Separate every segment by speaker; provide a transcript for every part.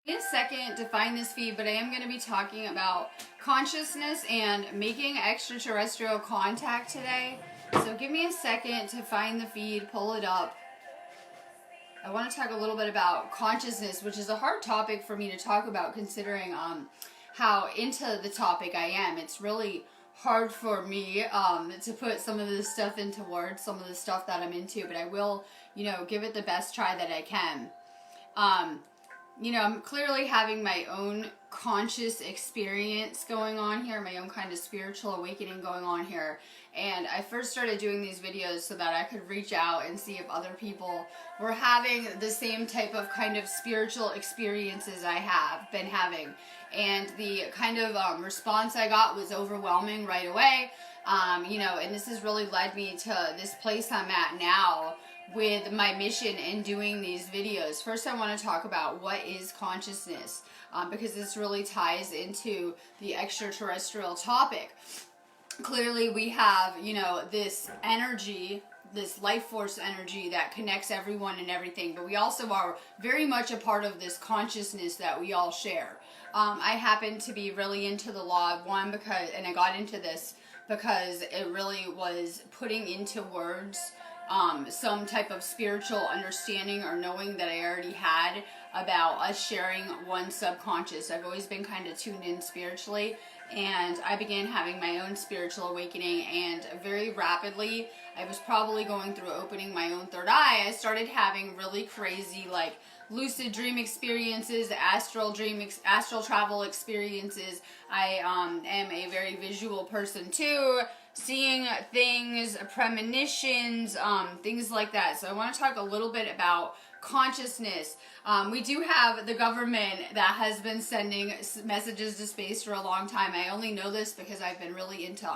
Speaker 1: Give me a second to find this feed, but I am going to be talking about consciousness and making extraterrestrial contact today. So give me a second to find the feed, pull it up. I want to talk a little bit about consciousness, which is a hard topic for me to talk about considering how into the topic I am. It's really hard for me to put some of this stuff into words, some of the stuff that I'm into, but I will, give it the best try that I can. I'm clearly having my own conscious experience going on here, my own kind of spiritual awakening going on here. And I first started doing these videos so that I could reach out and see if other people were having the same type of kind of spiritual experiences I have been having. And the kind of response I got was overwhelming right away. And this has really led me to this place I'm at now with my mission in doing these videos. First, I want to talk about what is consciousness, because this really ties into the extraterrestrial topic. Clearly, we have, this energy, this life force energy that connects everyone and everything, but we also are very much a part of this consciousness that we all share. I happen to be really into the law of one and I got into this because it really was putting into words some type of spiritual understanding or knowing that I already had about us sharing one subconscious. I've always been kind of tuned in spiritually, and I began having my own spiritual awakening, and very rapidly, I was probably going through opening my own third eye. I started having really crazy, lucid dream experiences, astral travel experiences. I am a very visual person too, seeing things, premonitions, things like that. So I want to talk a little bit about consciousness. We do have the government that has been sending messages to space for a long time. I only know this because I've been really into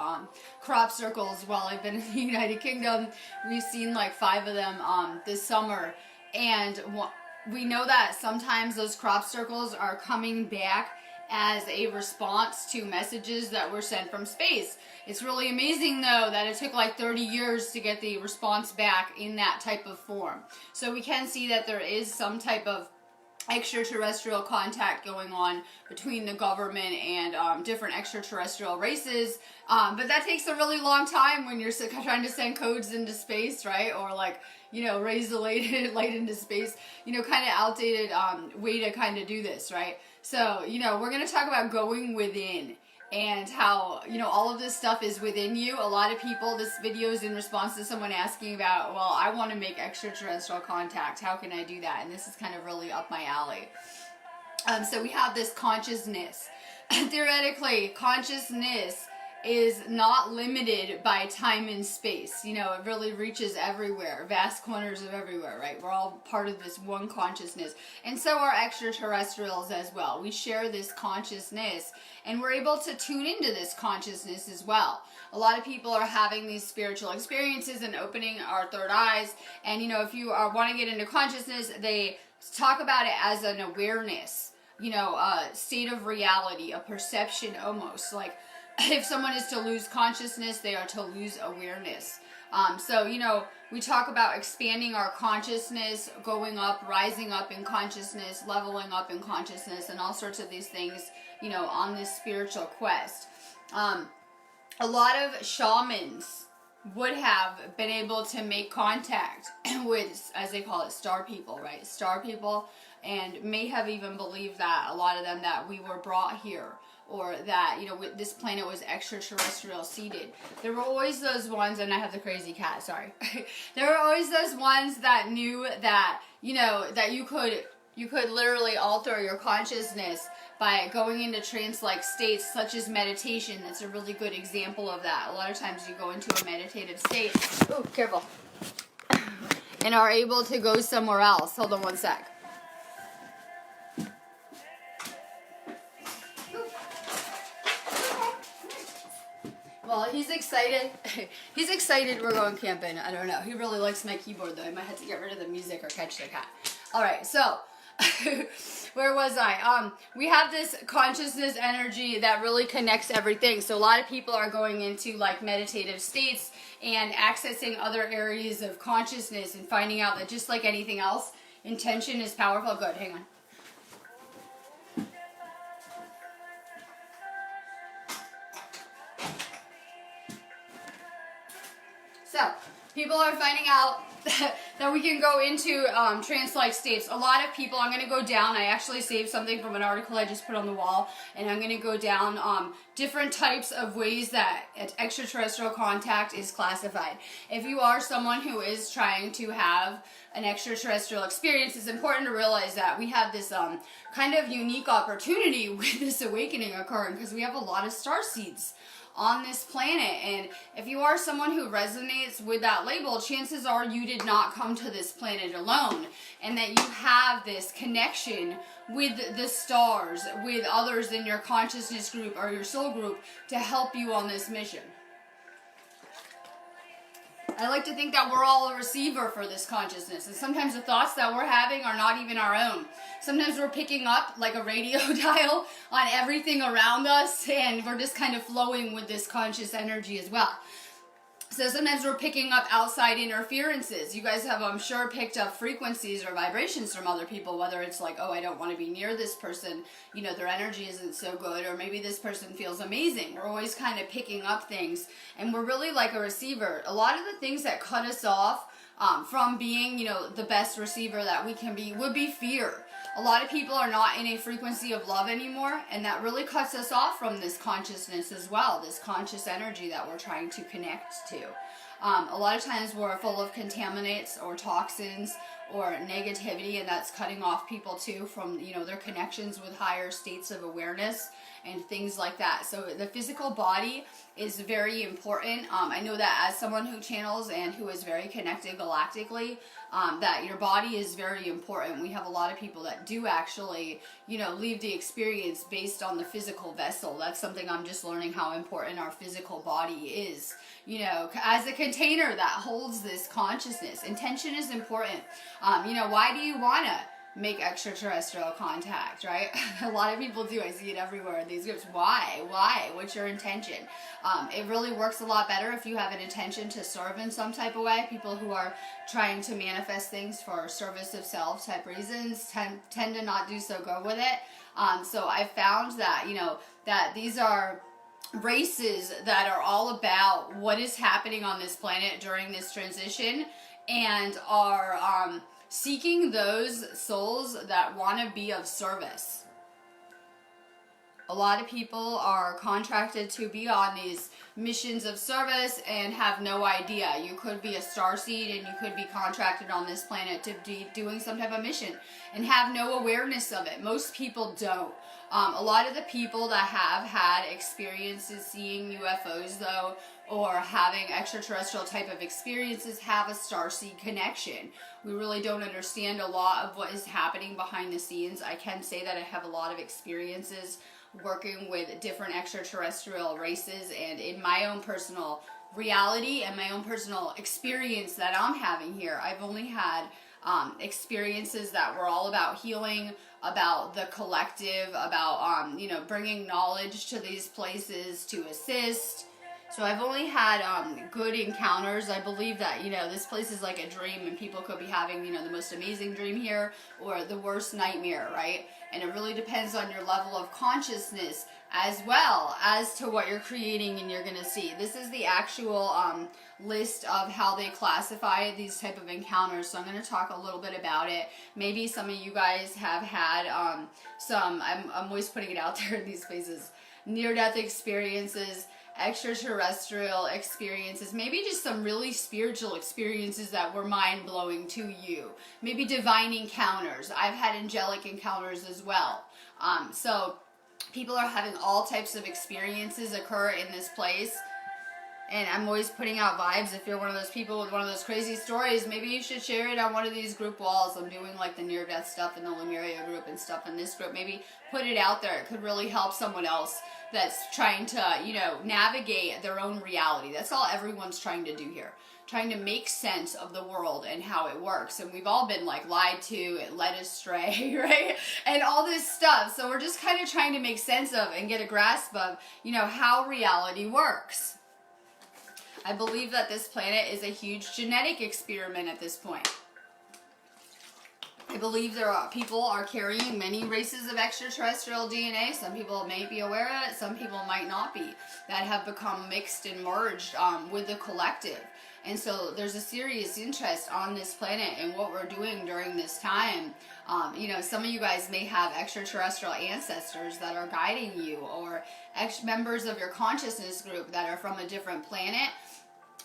Speaker 1: crop circles while I've been in the United Kingdom. We've seen 5 of them this summer, and we know that sometimes those crop circles are coming back as a response to messages that were sent from space. It's really amazing, though, that it took 30 years to get the response back in that type of form. So we can see that there is some type of extraterrestrial contact going on between the government and different extraterrestrial races, but that takes a really long time when you're trying to send codes into space, right? Or raise the light into space, kind of outdated way to kind of do this, right? So, we're going to talk about going within and how, all of this stuff is within you. A lot of people, this video is in response to someone asking about, well, I want to make extraterrestrial contact. How can I do that? And this is kind of really up my alley. So we have this consciousness. Theoretically, consciousness is not limited by time and space. It really reaches everywhere, vast corners of everywhere, right? We're all part of this one consciousness. And so are extraterrestrials as well. We share this consciousness, and we're able to tune into this consciousness as well. A lot of people are having these spiritual experiences and opening our third eyes. And, if you want to get into consciousness, they talk about it as an awareness, a state of reality, a perception almost. If someone is to lose consciousness, they are to lose awareness. So we talk about expanding our consciousness, going up, rising up in consciousness, leveling up in consciousness, and all sorts of these things, on this spiritual quest. A lot of shamans would have been able to make contact with, as they call it, star people, right? Star people, and may have even believed that, a lot of them, that we were brought here, or that, this planet was extraterrestrial seeded. There were always those ones, and I have the crazy cat, sorry. There were always those ones that knew that, that you could literally alter your consciousness by going into trance-like states, such as meditation. That's a really good example of that. A lot of times you go into a meditative state, oh, careful, and are able to go somewhere else. Hold on one sec. Well, he's excited. He's excited we're going camping. I don't know. He really likes my keyboard, though. I might have to get rid of the music or catch the cat. All right, so where was I? We have this consciousness energy that really connects everything. So a lot of people are going into meditative states and accessing other areas of consciousness and finding out that just like anything else, intention is powerful. Good, hang on. So, people are finding out that we can go into trance-like states. A lot of people, I'm going to go down, I actually saved something from an article I just put on the wall, and I'm going to go down different types of ways that extraterrestrial contact is classified. If you are someone who is trying to have an extraterrestrial experience, it's important to realize that we have this kind of unique opportunity with this awakening occurring, because we have a lot of starseeds on this planet, and if you are someone who resonates with that label, chances are you did not come to this planet alone, and that you have this connection with the stars, with others in your consciousness group or your soul group to help you on this mission. I like to think that we're all a receiver for this consciousness, and sometimes the thoughts that we're having are not even our own. Sometimes we're picking up like a radio dial on everything around us, and we're just kind of flowing with this conscious energy as well. So sometimes we're picking up outside interferences. You guys have, I'm sure, picked up frequencies or vibrations from other people, whether it's like, oh, I don't want to be near this person, you know, their energy isn't so good, or maybe this person feels amazing. We're always kind of picking up things, and we're really like a receiver. A lot of the things that cut us off from being, you know, the best receiver that we can be would be fear. A lot of people are not in a frequency of love anymore, and that really cuts us off from this consciousness as well, this conscious energy that we're trying to connect to. A lot of times we're full of contaminants or toxins or negativity, and that's cutting off people too from, you know, their connections with higher states of awareness and things like that. So the physical body is very important. I know that as someone who channels and who is very connected galactically, that your body is very important. We have a lot of people that do actually, you know, leave the experience based on the physical vessel. That's something I'm just learning, how important our physical body is, you know, as a container that holds this consciousness. Intention is important. You know, why do you want to make extraterrestrial contact, right? A lot of people do. I see it everywhere in these groups. Why? What's your intention? It really works a lot better if you have an intention to serve in some type of way. People who are trying to manifest things for service of self type reasons tend to not do so good with it. So I found that, you know, that these are races that are all about what is happening on this planet during this transition, and are seeking those souls that want to be of service. A lot of people are contracted to be on these missions of service and have no idea. You could be a starseed and you could be contracted on this planet to be doing some type of mission and have no awareness of it. Most people don't. A lot of the people that have had experiences seeing UFOs, though, or having extraterrestrial type of experiences, have a starseed connection. We really don't understand a lot of what is happening behind the scenes. I can say that I have a lot of experiences working with different extraterrestrial races, and in my own personal reality and my own personal experience that I'm having here, I've only had experiences that were all about healing, about the collective, about you know, bringing knowledge to these places to assist. So I've only had good encounters. I believe that, you know, this place is like a dream, and people could be having, you know, the most amazing dream here or the worst nightmare, right? And it really depends on your level of consciousness as well as to what you're creating and you're going to see. This is the actual list of how they classify these type of encounters, so I'm going to talk a little bit about it. Maybe some of you guys have had some, I'm always putting it out there in these places, near-death experiences, extraterrestrial experiences, maybe just some really spiritual experiences that were mind-blowing to you. Maybe divine encounters. I've had angelic encounters as well. So people are having all types of experiences occur in this place. And I'm always putting out vibes. If you're one of those people with one of those crazy stories, maybe you should share it on one of these group walls. I'm doing like the near-death stuff in the Lemuria group and stuff in this group. Maybe put it out there. It could really help someone else that's trying to, you know, navigate their own reality. That's all everyone's trying to do here. Trying to make sense of the world and how it works. And we've all been like lied to, led astray, right? And all this stuff. So we're just kind of trying to make sense of and get a grasp of, you know, how reality works. I believe that this planet is a huge genetic experiment at this point. I believe people are carrying many races of extraterrestrial DNA. Some people may be aware of it, some people might not be, that have become mixed and merged with the collective. And so there's a serious interest on this planet in what we're doing during this time. You know, some of you guys may have extraterrestrial ancestors that are guiding you, or members of your consciousness group that are from a different planet.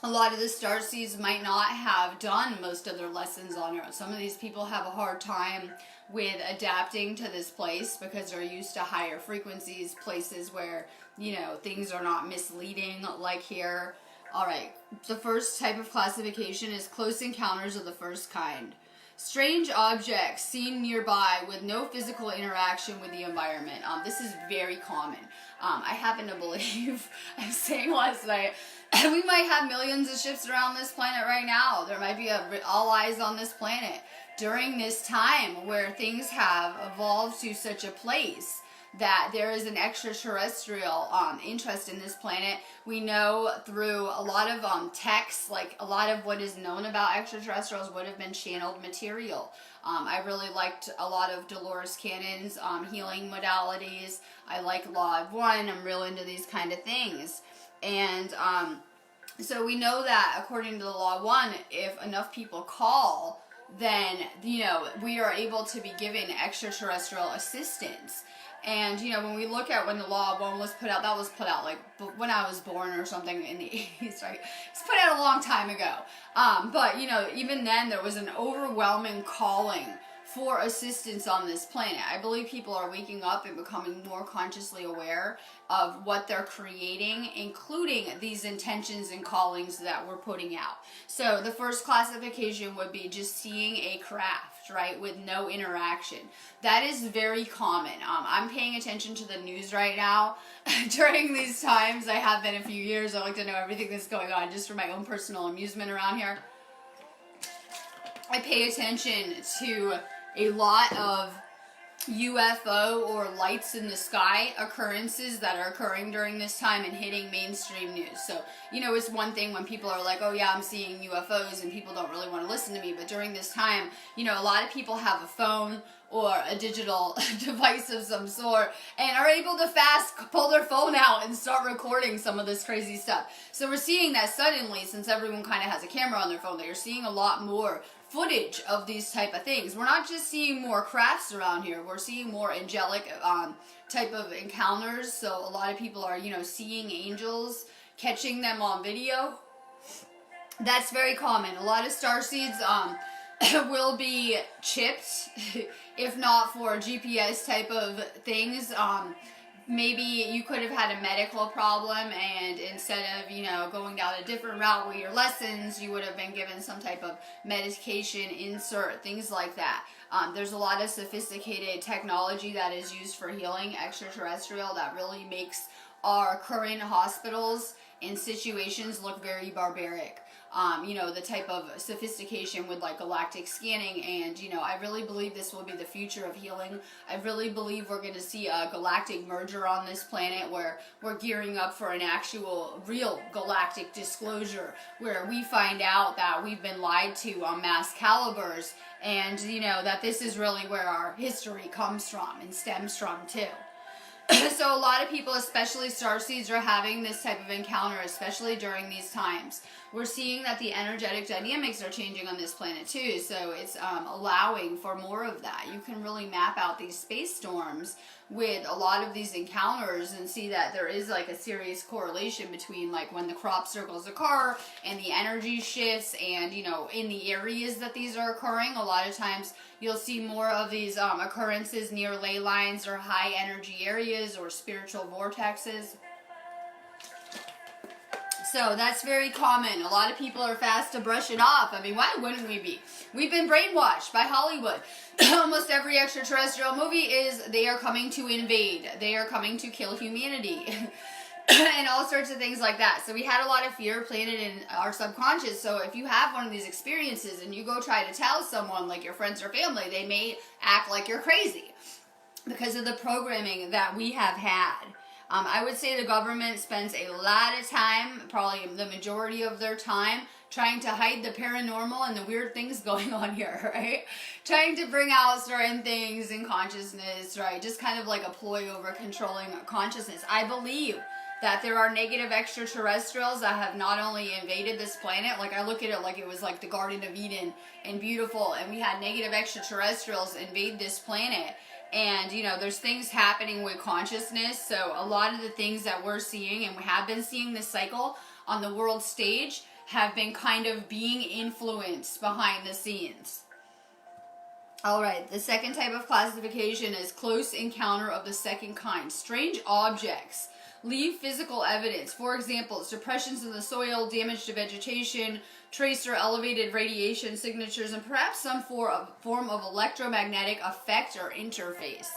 Speaker 1: A lot of the starseeds might not have done most of their lessons on Earth. Some of these people have a hard time with adapting to this place because they're used to higher frequencies, places where, you know, things are not misleading like here. All right, the first type of classification is close encounters of the first kind. Strange objects seen nearby with no physical interaction with the environment. This is very common. I happen to believe, I was saying last night, we might have millions of ships around this planet right now. There might be all eyes on this planet during this time where things have evolved to such a place that there is an extraterrestrial interest in this planet. We know through a lot of texts, like a lot of what is known about extraterrestrials would have been channeled material. I really liked a lot of Dolores Cannon's healing modalities. I like Law of One. I'm real into these kind of things. And so we know that according to the Law of One, if enough people call, then, you know, we are able to be given extraterrestrial assistance. And, you know, when we look at when the Law of One was put out, that was put out like when I was born or something in the 80s, right? It's put out a long time ago. But, you know, even then there was an overwhelming calling for assistance on this planet. I believe people are waking up and becoming more consciously aware of what they're creating, including these intentions and callings that we're putting out. So the first classification would be just seeing a craft, right, with no interaction. That is very common. I'm paying attention to the news right now. During these times, I have been a few years. I like to know everything that's going on just for my own personal amusement around here. I pay attention to a lot of UFO or lights in the sky occurrences that are occurring during this time and hitting mainstream news. So, you know, it's one thing when people are like, oh yeah, I'm seeing UFOs, and people don't really want to listen to me. But during this time, you know, a lot of people have a phone or a digital device of some sort and are able to fast pull their phone out and start recording some of this crazy stuff. So we're seeing that suddenly, since everyone kind of has a camera on their phone, that you're seeing a lot more footage of these type of things. We're not just seeing more crafts around here, we're seeing more angelic type of encounters. So a lot of people are, you know, seeing angels, catching them on video. That's very common. A lot of starseeds will be chipped, if not for GPS type of things. Maybe you could have had a medical problem, and instead of, you know, going down a different route with your lessons, you would have been given some type of medication insert, things like that. There's a lot of sophisticated technology that is used for healing extraterrestrial that really makes our current hospitals and situations look very barbaric. You know, the type of sophistication with like galactic scanning, and, you know, I really believe this will be the future of healing. I really believe we're going to see a galactic merger on this planet where we're gearing up for an actual real galactic disclosure, where we find out that we've been lied to on mass calibers, and, you know, that this is really where our history comes from and stems from too. So a lot of people, especially starseeds, are having this type of encounter, especially during these times. We're seeing that the energetic dynamics are changing on this planet too, so it's allowing for more of that. You can really map out these space storms with a lot of these encounters and see that there is like a serious correlation between like when the crop circles occur and the energy shifts, and, you know, in the areas that these are occurring, a lot of times you'll see more of these occurrences near ley lines or high energy areas or spiritual vortexes. So that's very common. A lot of people are fast to brush it off. I mean, why wouldn't we be? We've been brainwashed by Hollywood. Almost every extraterrestrial movie is they are coming to invade. They are coming to kill humanity. And all sorts of things like that. So we had a lot of fear planted in our subconscious. So if you have one of these experiences and you go try to tell someone, like your friends or family, they may act like you're crazy because of the programming that we have had. I would say the government spends a lot of time, probably the majority of their time, trying to hide the paranormal and the weird things going on here, right? Trying to bring out certain things in consciousness, right? Just kind of like a ploy over controlling consciousness. I believe that there are negative extraterrestrials that have not only invaded this planet, like I look at it like it was like the Garden of Eden and beautiful, and we had negative extraterrestrials invade this planet. And, you know, there's things happening with consciousness. So a lot of the things that we're seeing, and we have been seeing this cycle on the world stage, have been kind of being influenced behind the scenes. All right, the second type of classification is close encounter of the second kind. Strange objects leave physical evidence. For example, depressions in the soil, damage to vegetation, trace or elevated radiation signatures, and perhaps some form of electromagnetic effect or interface.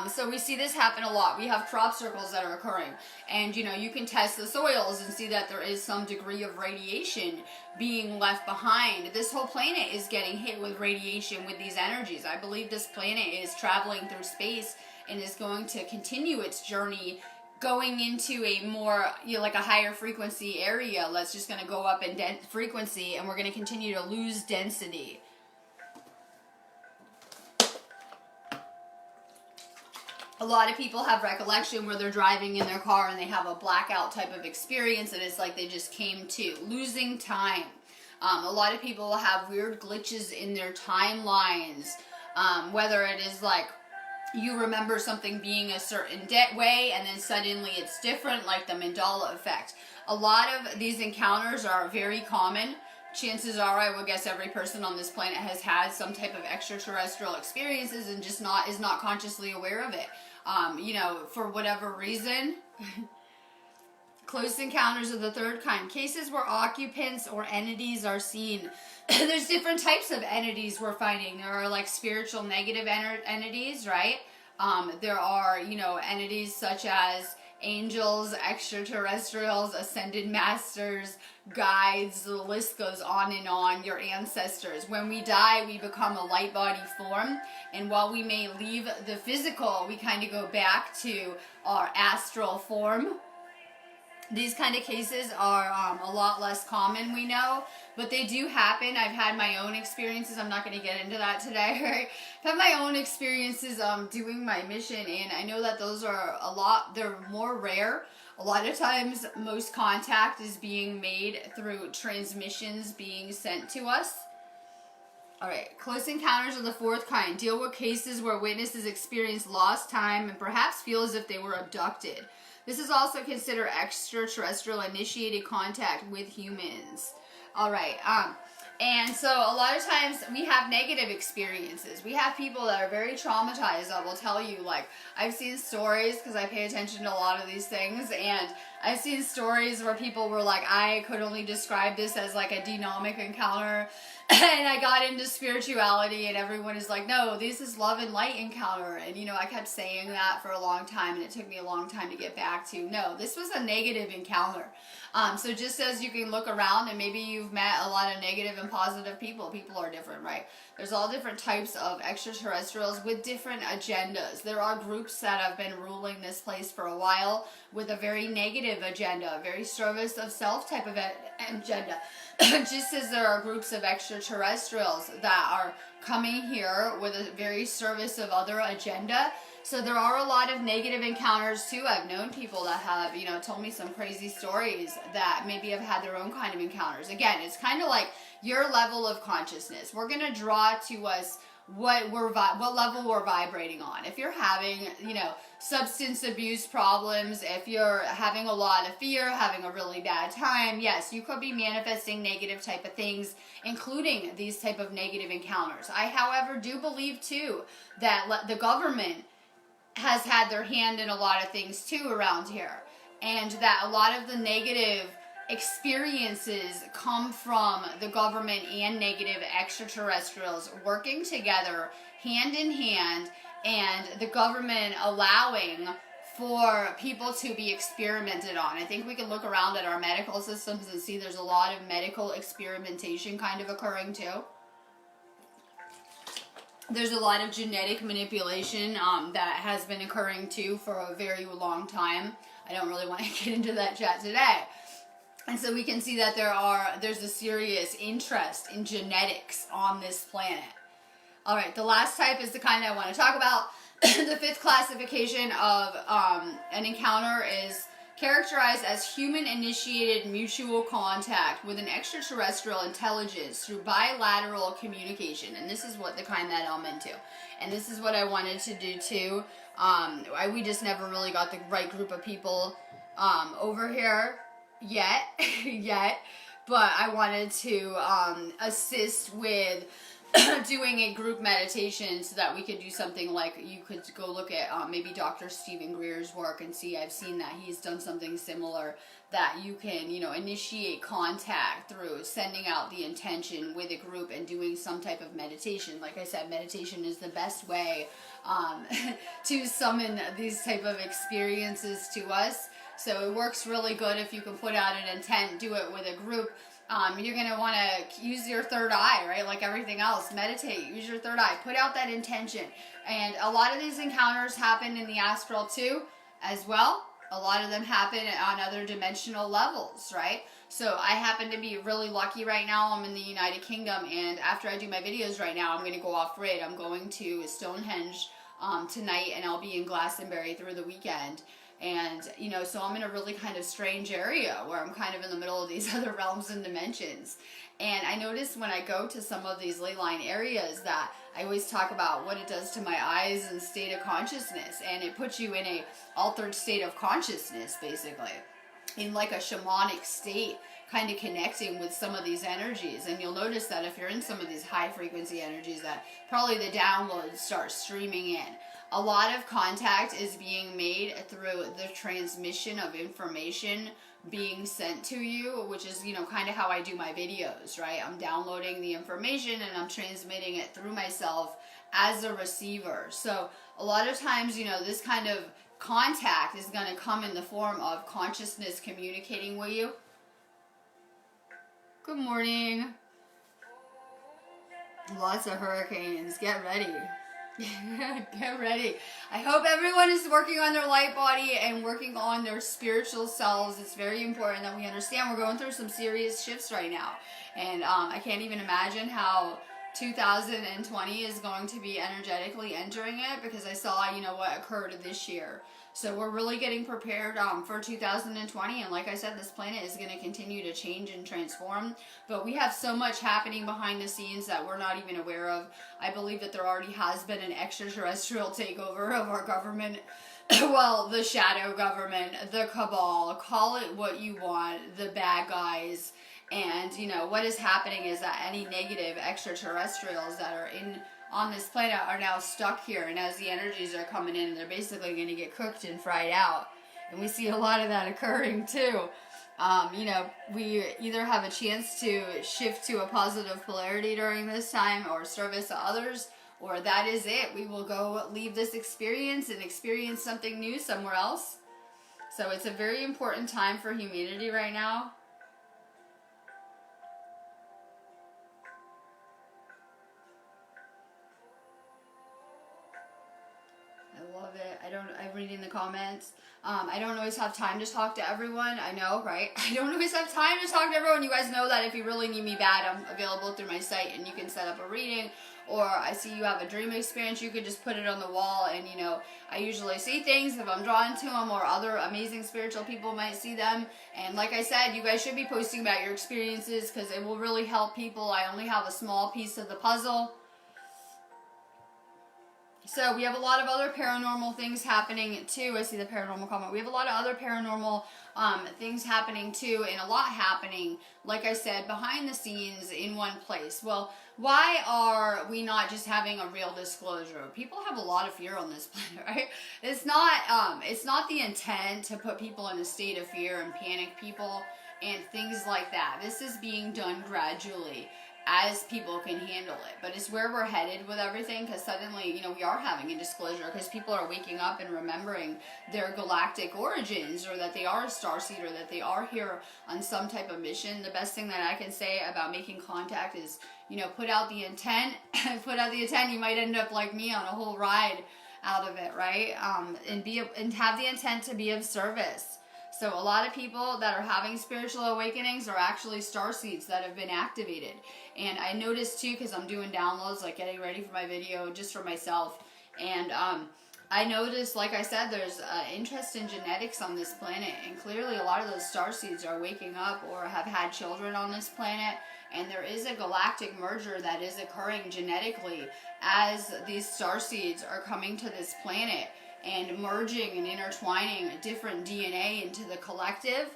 Speaker 1: So we see this happen a lot. We have crop circles that are occurring, and you know, you can test the soils and see that there is some degree of radiation being left behind. This whole planet is getting hit with radiation with these energies. I believe this planet is traveling through space and is going to continue its journey going into a more, you know, like a higher frequency area. Let's just going to go up in frequency, and we're going to continue to lose density. A lot of people have recollection where they're driving in their car and they have a blackout type of experience, and it's like they just came to. Losing time. A lot of people have weird glitches in their timelines, whether it is like you remember something being a certain way and then suddenly it's different, like the Mandela effect. A lot of these encounters are very common. Chances are, I would guess every person on this planet has had some type of extraterrestrial experiences and just is not consciously aware of it. You know, for whatever reason. Close encounters of the third kind. Cases where occupants or entities are seen. There's different types of entities we're finding. There are like spiritual negative entities, right? There are, you know, entities such as angels, extraterrestrials, ascended masters, guides, the list goes on and on, your ancestors. When we die, we become a light body form, and while we may leave the physical, we kind of go back to our astral form. These kind of cases are a lot less common, we know, but they do happen. I've had my own experiences. I'm not going to get into that today, right? I've had my own experiences doing my mission, and I know that those are they're more rare. A lot of times, most contact is being made through transmissions being sent to us. All right, close encounters of the fourth kind. Deal with cases where witnesses experience lost time and perhaps feel as if they were abducted. This is also considered extraterrestrial initiated contact with humans. All right, and so a lot of times we have negative experiences. We have people that are very traumatized that will tell you, like, I've seen stories, because I pay attention to a lot of these things, and I've seen stories where people were like, I could only describe this as like a demonic encounter, and I got into spirituality, and everyone is like, no, this is love and light encounter. And, you know, I kept saying that for a long time, and it took me a long time to get back to, no, this was a negative encounter. So just as you can look around, and maybe you've met a lot of negative and positive people. People are different, right? There's all different types of extraterrestrials with different agendas. There are groups that have been ruling this place for a while with a very negative agenda, a very service of self type of agenda. Just as there are groups of extraterrestrials that are coming here with a very service of other agenda. So there are a lot of negative encounters too. I've known people that have, you know, told me some crazy stories that maybe have had their own kind of encounters. Again, it's kind of like your level of consciousness. We're going to draw to us what level we're vibrating on. If you're having, you know, substance abuse problems, if you're having a lot of fear, having a really bad time, yes, you could be manifesting negative type of things, including these type of negative encounters. I, however, do believe too that the government has had their hand in a lot of things too around here, and that a lot of the negative experiences come from the government and negative extraterrestrials working together hand in hand, and the government allowing for people to be experimented on. I think we can look around at our medical systems and see there's a lot of medical experimentation kind of occurring too. There's a lot of genetic manipulation that has been occurring too for a very long time. I don't really want to get into that chat today. And so we can see that there's a serious interest in genetics on this planet. All right, the last type is the kind I want to talk about. The fifth classification of an encounter is characterized as human-initiated mutual contact with an extraterrestrial intelligence through bilateral communication. And this is what the kind that I'm into. And this is what I wanted to do too. We just never really got the right group of people over here yet. But I wanted to assist with doing a group meditation so that we could do something like, you could go look at maybe Dr. Stephen Greer's work and see, I've seen that he's done something similar, that you can, initiate contact through sending out the intention with a group and doing some type of meditation. Like I said, meditation is the best way to summon these type of experiences to us. So it works really good if you can put out an intent, do it with a group. You're going to want to use your third eye, right? Like everything else, meditate, use your third eye, put out that intention. And a lot of these encounters happen in the astral too, as well. A lot of them happen on other dimensional levels, right? So I happen to be really lucky right now. I'm in the United Kingdom, and after I do my videos right now, I'm going to go off grid. I'm going to Stonehenge tonight, and I'll be in Glastonbury through the weekend. And, so I'm in a really kind of strange area where I'm kind of in the middle of these other realms and dimensions. And I notice when I go to some of these ley line areas that I always talk about what it does to my eyes and state of consciousness. And it puts you in a altered state of consciousness, basically, in like a shamanic state, kind of connecting with some of these energies. And you'll notice that if you're in some of these high frequency energies, that probably the downloads start streaming in. A lot of contact is being made through the transmission of information being sent to you, which is, kind of how I do my videos, right? I'm downloading the information and I'm transmitting it through myself as a receiver. So a lot of times, this kind of contact is going to come in the form of consciousness communicating with you. Good morning. Lots of hurricanes. Get ready. Get ready. I hope everyone is working on their light body and working on their spiritual selves. It's very important that we understand we're going through some serious shifts right now. And I can't even imagine how 2020 is going to be energetically entering it, because I saw, what occurred this year. So we're really getting prepared for 2020, and like I said, this planet is going to continue to change and transform, but we have so much happening behind the scenes that we're not even aware of. I believe that there already has been an extraterrestrial takeover of our government. Well, the shadow government, the cabal, call it what you want, the bad guys. And, what is happening is that any negative extraterrestrials that are on this planet are now stuck here, and as the energies are coming in, they're basically going to get cooked and fried out. And we see a lot of that occurring too. We either have a chance to shift to a positive polarity during this time or service to others, or that is it. We will go leave this experience and experience something new somewhere else. So it's a very important time for humanity right now. I'm reading the comments. I don't always have time to talk to everyone. I know, right? I don't always have time to talk to everyone. You guys know that if you really need me bad, I'm available through my site, and you can set up a reading. Or I see you have a dream experience, you could just put it on the wall, and I usually see things if I'm drawn to them, or other amazing spiritual people might see them. And like I said, you guys should be posting about your experiences, because it will really help people. I only have a small piece of the puzzle. So we have a lot of other paranormal things happening too. I see the paranormal comment. We have a lot of other paranormal things happening too, and a lot happening, like I said, behind the scenes in one place. Well, why are we not just having a real disclosure? People have a lot of fear on this planet, right? It's not the intent to put people in a state of fear and panic people and things like that. This is being done gradually, as people can handle it. But it's where we're headed with everything, because suddenly, we are having a disclosure, because people are waking up and remembering their galactic origins, or that they are a starseed, or that they are here on some type of mission. The best thing that I can say about making contact is, put out the intent. Put out the intent. You might end up like me on a whole ride out of it, right? And have the intent to be of service. So a lot of people that are having spiritual awakenings are actually star seeds that have been activated. And I noticed too, because I'm doing downloads, like getting ready for my video just for myself. And I noticed, like I said, there's interest in genetics on this planet. And clearly a lot of those star seeds are waking up or have had children on this planet. And there is a galactic merger that is occurring genetically as these star seeds are coming to this planet and merging and intertwining different DNA into the collective.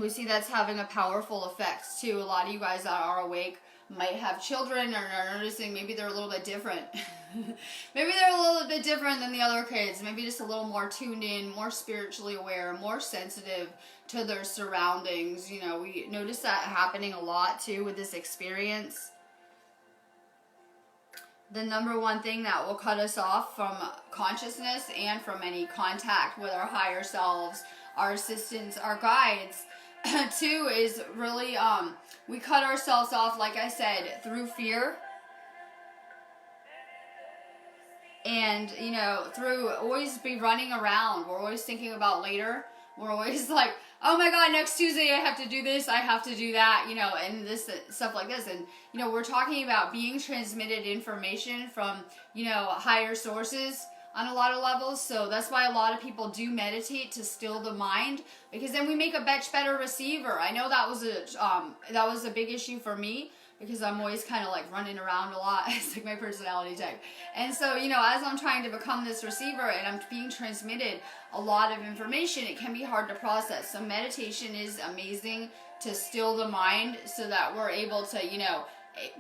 Speaker 1: We see that's having a powerful effect too. A lot of you guys that are awake might have children or are noticing maybe they're a little bit different. Maybe they're a little bit different than the other kids. Maybe just a little more tuned in, more spiritually aware, more sensitive to their surroundings. You know, we notice that happening a lot too with this experience. The number one thing that will cut us off from consciousness and from any contact with our higher selves, our assistants, our guides, too, is really, we cut ourselves off, like I said, through fear. And, you know, through always be running around. We're always thinking about later. We're always like, oh my God, next Tuesday I have to do this, I have to do that, you know, and this stuff like this. And, you know, we're talking about being transmitted information from, you know, higher sources on a lot of levels. So that's why a lot of people do meditate to still the mind, because then we make a much better receiver. I know that was a big issue for me, because I'm always kind of like running around a lot. It's like my personality type. And so, you know, as I'm trying to become this receiver and I'm being transmitted a lot of information, it can be hard to process. So meditation is amazing to still the mind so that we're able to, you know,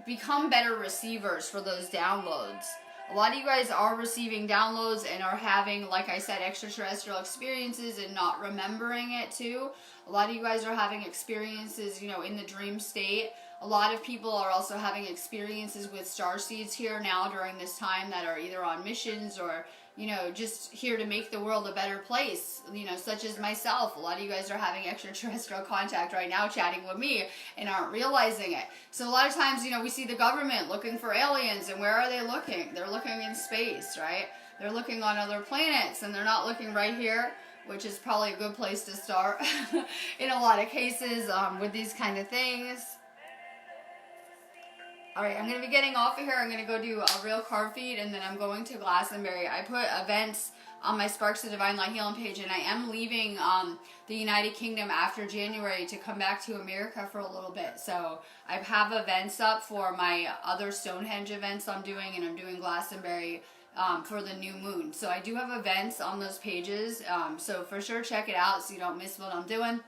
Speaker 1: become better receivers for those downloads. A lot of you guys are receiving downloads and are having, like I said, extraterrestrial experiences and not remembering it too. A lot of you guys are having experiences, you know, in the dream state. A lot of people are also having experiences with star seeds here now during this time that are either on missions or, you know, just here to make the world a better place, you know, such as myself. A lot of you guys are having extraterrestrial contact right now chatting with me and aren't realizing it. So a lot of times, you know, we see the government looking for aliens, and where are they looking? They're looking in space, right? They're looking on other planets, and they're not looking right here, which is probably a good place to start in a lot of cases with these kind of things. Alright, I'm going to be getting off of here. I'm going to go do a real card feed, and then I'm going to Glastonbury. I put events on my Sparks of Divine Light Healing page, and I am leaving the United Kingdom after January to come back to America for a little bit. So I have events up for my other Stonehenge events I'm doing, and I'm doing Glastonbury for the new moon. So I do have events on those pages, so for sure check it out so you don't miss what I'm doing.